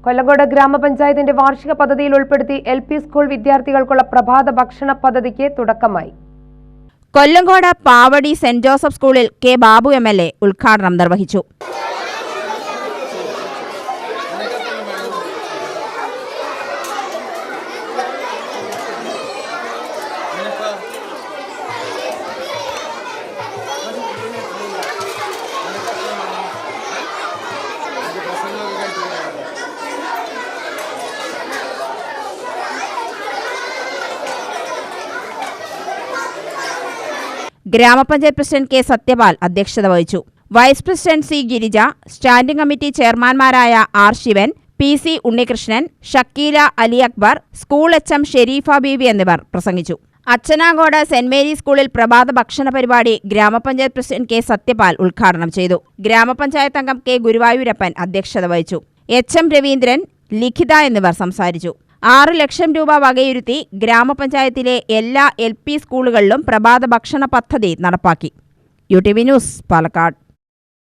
കൊല്ലങ്കോട് ഗ്രാമപഞ്ചായത്തിന്റെ വാർഷിക പദ്ധതിയിൽ ഉൾപ്പെടുത്തി LP സ്കൂൾ വിദ്യാർത്ഥികൾക്കുള്ള പ്രഭാത ഭക്ഷണ പദ്ധതിക്ക് തുടക്കമായി. കൊല്ലങ്കോട് പാവടി സെന്റ് ജോസഫ് സ്കൂളിൽ കെ ബാബു MLA ഉദ്ഘാടനം നിർവഹിച്ചു. ഗ്രാമപഞ്ചായത്ത് പ്രസിഡന്റ് കെ സത്യപാൽ അധ്യക്ഷത വഹിച്ചു. Vice president C Girija, standing committee ചെയർമാൻമാരായ R Sivan, PC Unnikrishnan, Shakeela Ali Akbar, school HM Shareefa Beevi എന്നിവർ പ്രസംഗിച്ചു. അച്ചനാങ്കോട് സെന്റ് മേരീസ് സ്കൂളിൽ പ്രഭാത ഭക്ഷണ പരിപാടി ഗ്രാമപഞ്ചായത്ത് പ്രസിഡന്റ് കെ സത്യപാൽ ഉദ്ഘാടനം ചെയ്തു. ഗ്രാമപഞ്ചായത്ത് അംഗം കെ ഗുരുവായൂരപ്പൻ അധ്യക്ഷത വഹിച്ചു. HM രവീന്ദ്രൻ, ലിഖിത എന്നിവർ സംസാരിച്ചു. 6 ലക്ഷം രൂപ വകയിരുത്തി ഗ്രാമപഞ്ചായത്തിലെ എല്ലാ LP സ്കൂളുകളിലും പ്രഭാത ഭക്ഷണ പദ്ധതി നടപ്പാക്കി. UTV news, Palakkad.